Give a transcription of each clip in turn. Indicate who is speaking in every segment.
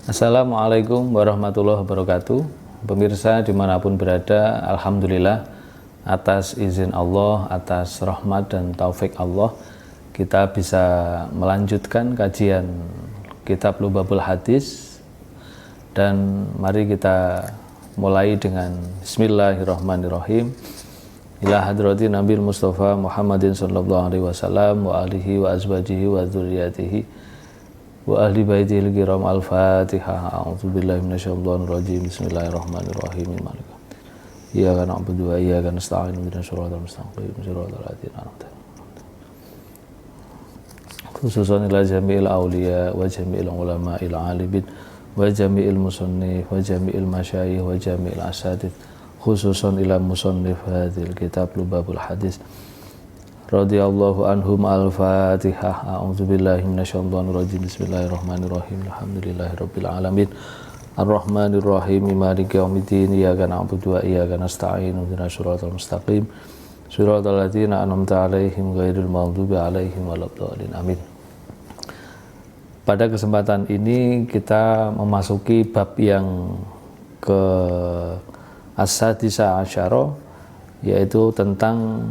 Speaker 1: Assalamualaikum warahmatullahi wabarakatuh. Pemirsa dimanapun berada, Alhamdulillah atas izin Allah, atas rahmat dan taufik Allah, kita bisa melanjutkan kajian kitab Lubabul Hadis. Dan mari kita mulai dengan Bismillahirrahmanirrahim. Ila hadrati Nabil Mustafa Muhammadin sallallahu alaihi wasallam wa alihi wa azwajihi wa dzurriyyatihi wa ahli baitihil kiram. Al-Fatihah. A'udzubillahi minasyaitonir rajim. Bismillahirrahmanirrahim. Iyyaka na'budu wa iyyaka nasta'in. Ihdinas siratal mustaqim. Siratal ladzina an'amta 'alaihim. Khususan ila jami'il auliya wa jami'il ulama'il alimin wa jami'il musannif wa jami'il masyayikh wa jami'il asatidz, khususan ila musannif hadzal kitab Lubabul Hadis radhiyallahu anhum. Al-Fatihah. A'udzubillahi minasyaitonir rajim. Bismillahirrahmanirrahim. Alhamdulillahirabbil alamin. Arrahmanirrahim. Maliki yaumiddin. Iyyaka na'budu wa iyyaka nasta'in. Ihdinas siratal mustaqim. Siratal ladzina an'amta 'alaihim ghairil maghdubi 'alaihim waladdallin. Amin. Pada kesempatan ini kita memasuki bab yang ke as-sadisa asyara, yaitu tentang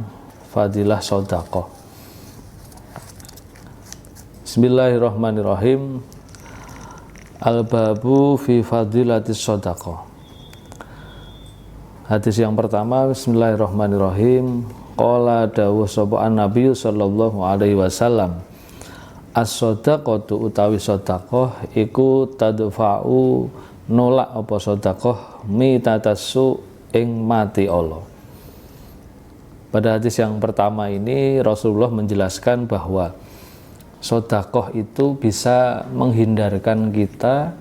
Speaker 1: fadilah sedekah. Bismillahirrahmanirrahim. Al-babu fi fadilatis sedekah. Hadis yang pertama, Bismillahirrahmanirrahim. Qala dawuh sapa Nabi sallallahu alaihi wasallam, as-sedaqatu utawi sedekah iku tadfa'u nolak apa sedekah mitatasu ing mati Allah. Pada hadis yang pertama ini Rasulullah menjelaskan bahwa sedekah itu bisa menghindarkan kita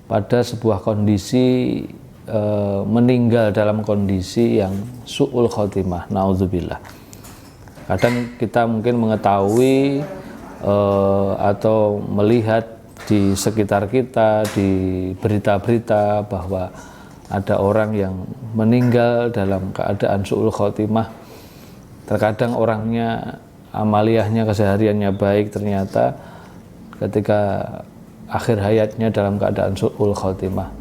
Speaker 1: pada sebuah kondisi meninggal dalam kondisi yang su'ul khotimah, naudzubillah. Kadang kita mungkin mengetahui atau melihat di sekitar kita, di berita-berita, bahwa ada orang yang meninggal dalam keadaan su'ul khotimah. Terkadang orangnya, amaliyahnya, kesehariannya baik, ternyata ketika akhir hayatnya dalam keadaan su'ul khotimah,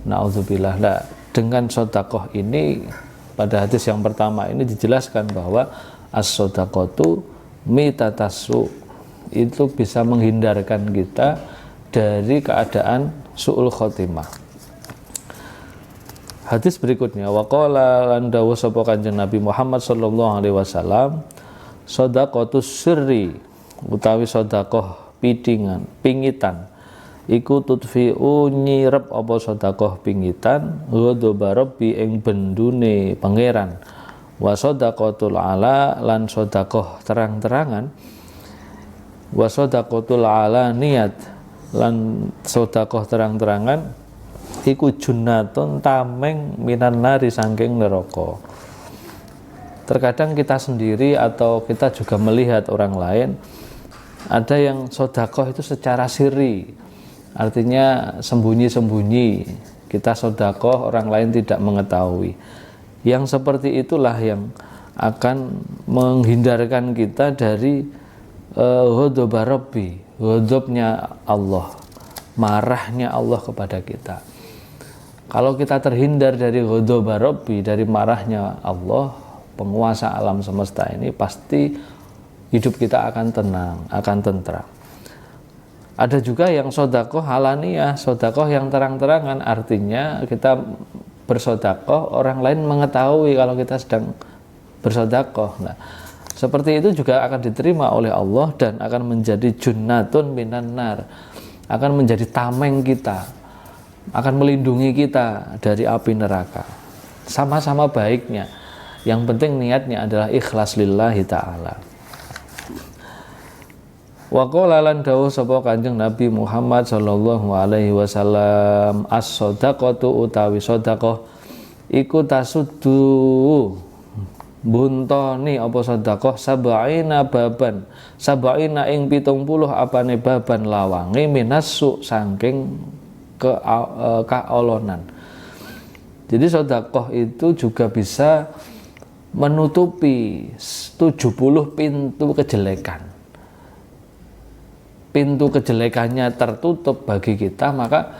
Speaker 1: na'udzubillah. Nah, dengan sedekah ini, pada hadis yang pertama ini dijelaskan bahwa as-sedaqatu mitatasu, itu bisa menghindarkan kita dari keadaan su'ul khotimah. Hadis berikutnya, waqala lan dawuh sapa Kanjeng Nabi Muhammad sallallahu alaihi wasallam, shadaqatus sirri utawi sedekah pingitan iku tudfi'u nyirep apa sedekah pingitan ghadaba rabbi ing bendune pangeran, wa shadaqatul ala lan sedekah terang-terangan, wa shadaqatul ala niat lan sedekah terang-terangan iku junnatun tameng minan nari sangking neraka. Terkadang kita sendiri atau kita juga melihat orang lain, ada yang sedekah itu secara sirri, artinya sembunyi-sembunyi, kita sedekah orang lain tidak mengetahui. Yang seperti itulah yang akan menghindarkan kita dari ghadaba rabbi, ghadabnya Allah, marahnya Allah kepada kita. Kalau kita terhindar dari ghadaba rabbi, dari marahnya Allah, penguasa alam semesta ini, pasti hidup kita akan tenang, akan tentram. Ada juga yang sedekah alaniyah, sedekah yang terang-terangan, artinya kita bersedekah orang lain mengetahui kalau kita sedang bersedekah. Nah, seperti itu juga akan diterima oleh Allah dan akan menjadi junnatun minan nar, akan menjadi tameng kita, akan melindungi kita dari api neraka. Sama-sama baiknya, yang penting niatnya adalah ikhlas lillahi ta'ala. Wa qala lan dawuh sapa Kanjeng Nabi Muhammad sallallahu alaihi wasallam, as-shadaqatu utawi sedekah iku tasuddu buntoni apa sedekah sab'ina baban, sab'ina ing 70 apane baban lawange minasu saking keolonan. Jadi sedekah itu juga bisa menutupi 70 pintu kejelekan. pintu kejelekannya tertutup bagi kita, maka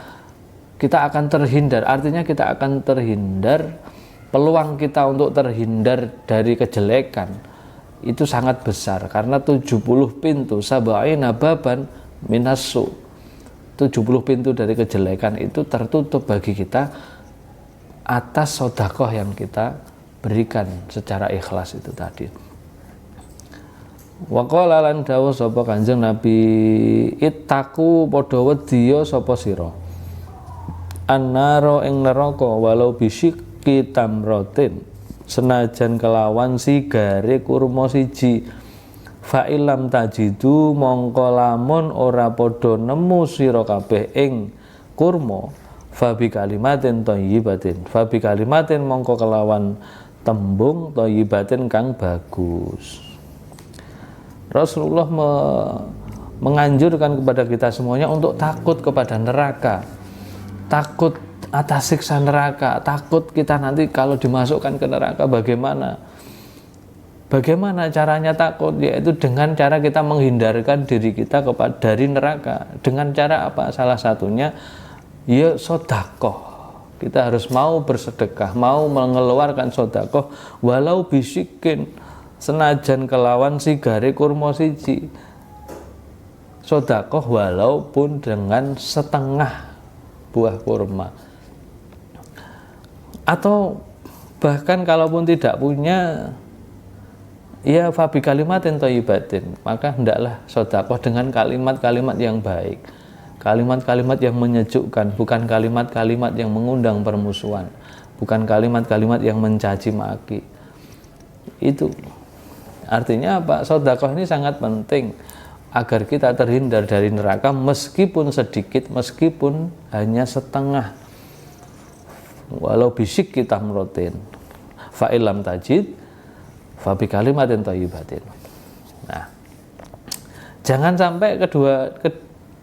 Speaker 1: kita akan terhindar. Artinya kita akan terhindar, peluang kita untuk terhindar dari kejelekan itu sangat besar, karena 70 pintu sab'ina baban minassu, 70 pintu dari kejelekan itu tertutup bagi kita atas sedekah yang kita berikan secara ikhlas itu tadi. Wa qala lan dawuh sapa Kanjeng Nabi, ittaku padha wedya sapa sira annaro ing neraka walau bisyikki tamratin, senajan kelawan sigare kurma siji. Fa ilam tajidu mongko lamun ora padha nemu sira kabeh ing kurma, fa bi kalimatin thayyibatin, fa bi kalimatin mongko kelawan tembung thayyibatin kang bagus. Rasulullah menganjurkan kepada kita semuanya untuk takut kepada neraka, takut atas siksa neraka, takut kita nanti kalau dimasukkan ke neraka bagaimana. Bagaimana caranya takut? Yaitu dengan cara kita menghindarkan diri kita dari neraka. Dengan cara apa? Salah satunya ya sedekah. Kita harus mau bersedekah, mau mengeluarkan sedekah walau bisikin, senajan kelawan sigare kurma siji. Sedekah walaupun dengan setengah buah kurma. Atau bahkan kalaupun tidak punya, ya fabi kalimatin thayyibatin, maka hendaklah sedekah dengan kalimat-kalimat yang baik, kalimat-kalimat yang menyejukkan, bukan kalimat-kalimat yang mengundang permusuhan, bukan kalimat-kalimat yang mencaci maki. Itu artinya apa? Sedekah ini sangat penting agar kita terhindar dari neraka, meskipun sedikit, meskipun hanya setengah, walau bisik kita merotin. Fa ilam tajid fa bi kalimatin thayyibatin. Nah, jangan sampai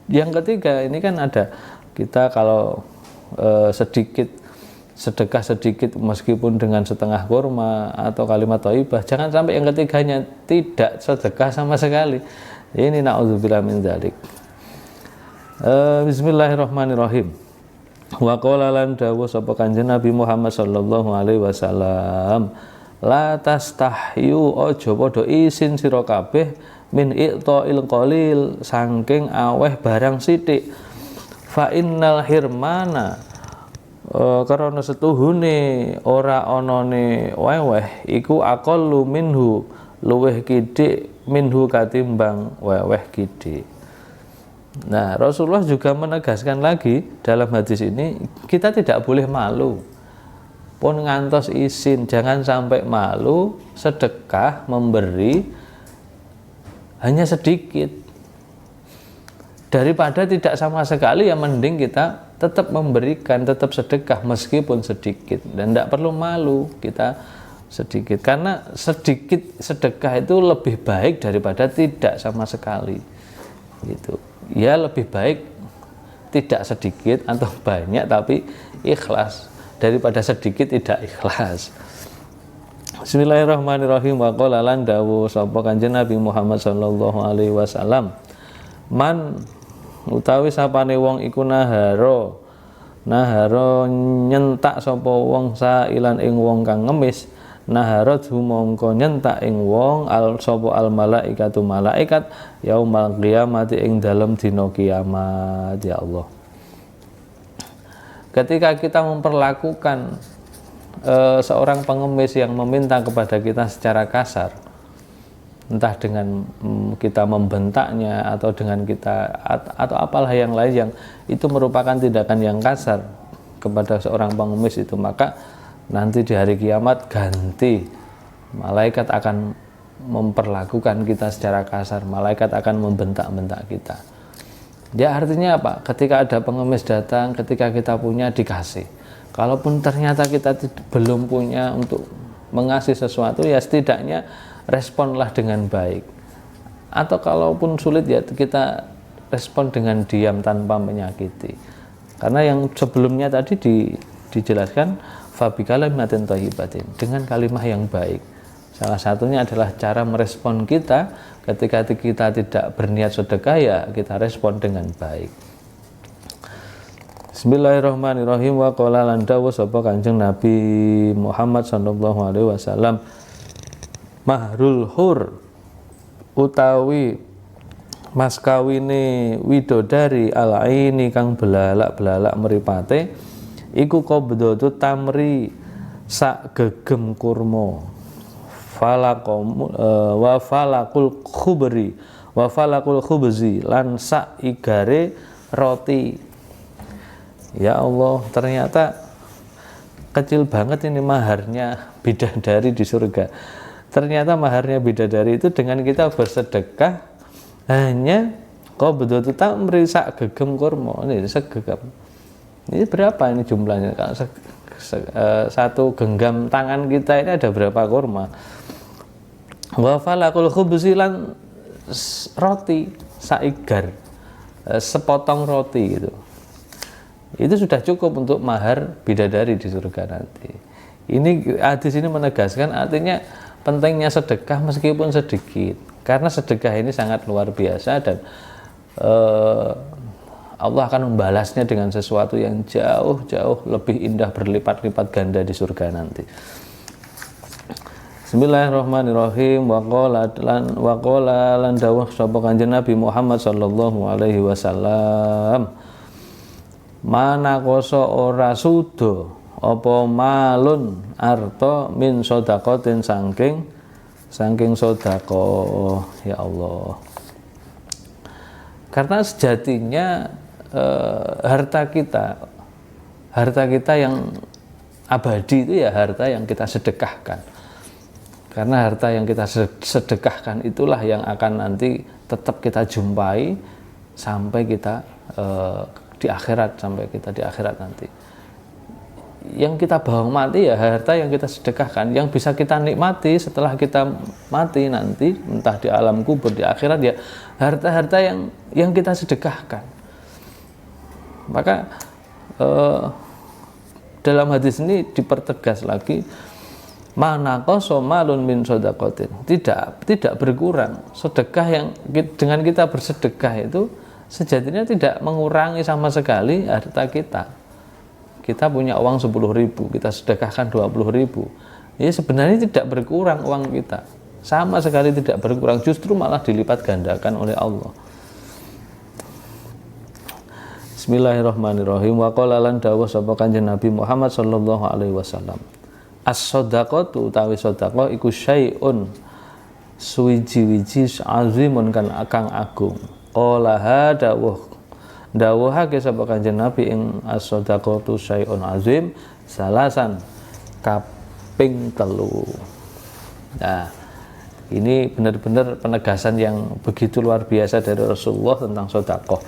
Speaker 1: yang ketiga ini kan ada kita kalau sedikit sedekah sedikit meskipun dengan setengah kurma atau kalimat thayyibah, jangan sampai yang ketiganya tidak sedekah sama sekali. Ini naudzubillah min dzalik. Bismillahirrahmanirrahim. Wa qala lan dawuh sapa Kanjeng Nabi Muhammad sallallahu alaihi wasallam, la tastahyu aja padha isin sira kabeh min iqta'il qalil, saking aweh barang sithik. Fa innal hirmana, karena setuhune ora anane weweh iku aqallu minhu, luweh kidik minhu katimbang weweh kidik. Nah, Rasulullah juga menegaskan lagi dalam hadis ini, kita tidak boleh malu pun ngantos isin, jangan sampai malu sedekah memberi hanya sedikit. Daripada tidak sama sekali, ya mending kita tetap memberikan, tetap sedekah meskipun sedikit, dan tidak perlu malu kita sedikit, karena sedikit sedekah itu lebih baik daripada tidak sama sekali. Gitu. Ya lebih baik tidak sedikit atau banyak tapi ikhlas daripada sedikit tidak ikhlas. Bismillahirrahmanirrahim. Wa qala lan dawuh sapa Kanjeng Nabi Muhammad sallallahu alaihi wasallam, man utawi sapane wong iku naharo nyentak sapa wong sailan ing wong kang ngemis, naharat mongko nyentak ing wong sapa al malaikatu malaikat yaumal qiyamati ing dalem dina kiamat. Ya Allah, ketika kita memperlakukan seorang pengemis yang meminta kepada kita secara kasar, entah dengan kita membentaknya atau dengan kita atau apalah yang lain yang itu merupakan tindakan yang kasar kepada seorang pengemis itu, maka nanti di hari kiamat ganti, malaikat akan memperlakukan kita secara kasar, malaikat akan membentak-bentak kita. Ya artinya apa? Ketika ada pengemis datang, ketika kita punya dikasih. Kalaupun ternyata kita belum punya untuk mengasih sesuatu, ya setidaknya responlah dengan baik. Atau kalaupun sulit, ya kita respon dengan diam tanpa menyakiti. Karena yang sebelumnya tadi dijelaskan fabi kalimatin thayyibatin, dengan kalimah yang baik, Salah satunya adalah cara merespon kita ketika kita tidak berniat sedekah, ya kita respon dengan baik. Bismillahirrahmanirrahim. Wa qala lan dawuh sapa Kanjeng Nabi Muhammad sallallahu alaihi wasallam, mahrul hur utawi mas kawine widodari al-aini kang belalak-belalak mripate iku qabdatu tamri sak gegem kurma wa falakul khubzi lan sak igare roti. Ya Allah, ternyata kecil banget ini maharnya bidadari di surga. Ternyata maharnya bidadari itu dengan kita bersedekah hanya qabdatu tamri sak gegem kurma. Ini segegam. Ini berapa ini jumlahnya? Satu genggam tangan kita ini ada berapa kurma. Wa falakul khubzi lan roti saigar, sepotong roti gitu. Itu sudah cukup untuk mahar bidadari di surga nanti. Ini hadis ini menegaskan artinya pentingnya sedekah meskipun sedikit, karena sedekah ini sangat luar biasa dan Allah akan membalasnya dengan sesuatu yang jauh-jauh lebih indah, berlipat-lipat ganda di surga nanti. Bismillahirrahmanirrahim. Wa qala lan dawuh sapa Kanjeng Nabi Muhammad sallallahu alaihi wasallam, mana koso ora sudo apa malun arto min sedaqatin saking sedekah. Ya Allah, karena sejatinya harta kita yang abadi itu ya harta yang kita sedekahkan. Karena harta yang kita sedekahkan itulah yang akan nanti tetap kita jumpai sampai kita di akhirat, sampai kita di akhirat nanti. Yang kita bawa mati ya harta yang kita sedekahkan, yang bisa kita nikmati setelah kita mati nanti, entah di alam kubur, di akhirat, ya harta-harta yang kita sedekahkan. Maka dalam hadis ini dipertegas lagi, mana koso malun min sedaqatin, tidak berkurang sedekah yang dengan kita bersedekah itu sejatinya tidak mengurangi sama sekali harta kita. Kita punya uang 10.000, kita sedekahkan 20.000, ya sebenarnya tidak berkurang uang kita, sama sekali tidak berkurang, justru malah dilipat gandakan oleh Allah. Bismillahirrahmanirrahim. Wa qala lan dawuh sapa Kanjeng Nabi Muhammad sallallahu alaihi wasallam, as-shadaqatu utawi sedekah iku syai'un suwiji-wiji azimun kang agung. Qala dawuhake sapa Kanjeng Nabi ing as-shadaqatu syai'un azim salasan kaping 3. Nah, ini benar-benar penegasan yang begitu luar biasa dari Rasulullah tentang sedekah.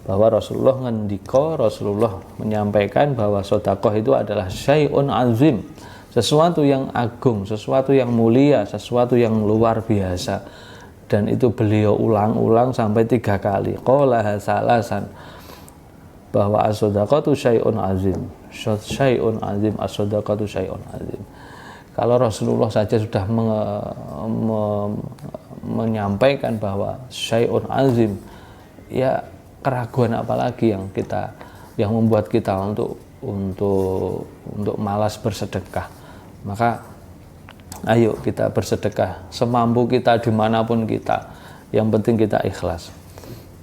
Speaker 1: Bahwa Rasulullah menyampaikan bahwa sedekah itu adalah syai'un azim, sesuatu yang agung, sesuatu yang mulia, sesuatu yang luar biasa. Dan itu beliau ulang-ulang sampai 3 kali. Qala salasan, bahwa as-shadaqatu syai'un azim, syai'un azim, as-shadaqatu syai'un azim. Kalau Rasulullah saja sudah menyampaikan bahwa syai'un azim, ya keraguan apalagi yang membuat kita untuk malas bersedekah. Maka ayo kita bersedekah semampu kita dimanapun kita, yang penting kita ikhlas.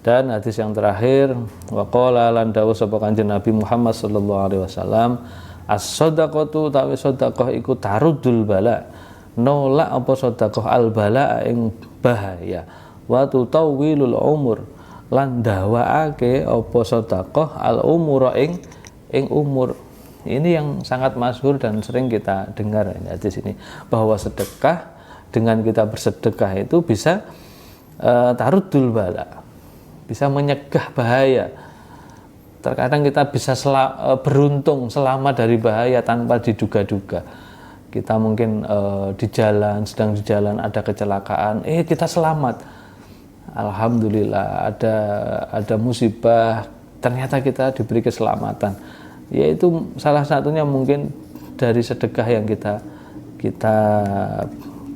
Speaker 1: Dan hadis yang terakhir, wa qala lan dawuh sapa Kanjeng Nabi Muhammad sallallahu alaihi wasallam, as-shadaqatu tawi sedekah iku tarudul bala, nolak apa sedekah al bala ing bahaya, wa tutawwilul umur, lan dawaake apa sedekah al umur ing umur. Ini yang sangat masyhur dan sering kita dengar di sini, bahwa sedekah, dengan kita bersedekah itu bisa tarudul bala, bisa menyegah bahaya. Terkadang kita bisa beruntung selamat dari bahaya tanpa diduga-duga. Kita mungkin sedang di jalan ada kecelakaan, kita selamat. Alhamdulillah, ada musibah, ternyata kita diberi keselamatan. Yaitu salah satunya mungkin dari sedekah yang kita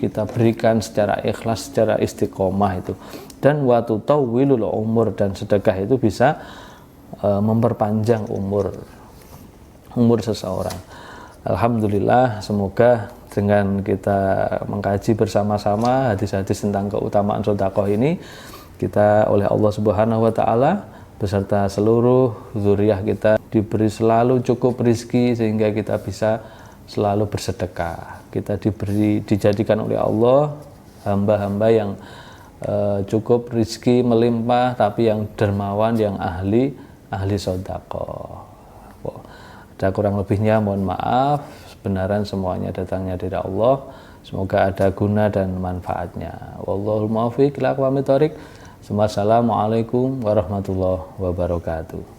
Speaker 1: kita berikan secara ikhlas, secara istiqomah itu. Dan wa tutawwilul umur, dan sedekah itu bisa memperpanjang umur seseorang. Alhamdulillah, semoga dengan kita mengkaji bersama-sama hadis-hadis tentang keutamaan sedekah ini, kita oleh Allah Subhanahu wa taala beserta seluruh zuriyah kita diberi selalu cukup rizki sehingga kita bisa selalu bersedekah. Kita dijadikan oleh Allah hamba-hamba yang cukup rizki melimpah, tapi yang dermawan, yang ahli sedekah. Ada kurang lebihnya mohon maaf, kebenaran semuanya datangnya dari Allah. Semoga ada guna dan manfaatnya. Wallahul muwaffiq ila aqwamit thoriq. Wassalamualaikum warahmatullahi wabarakatuh.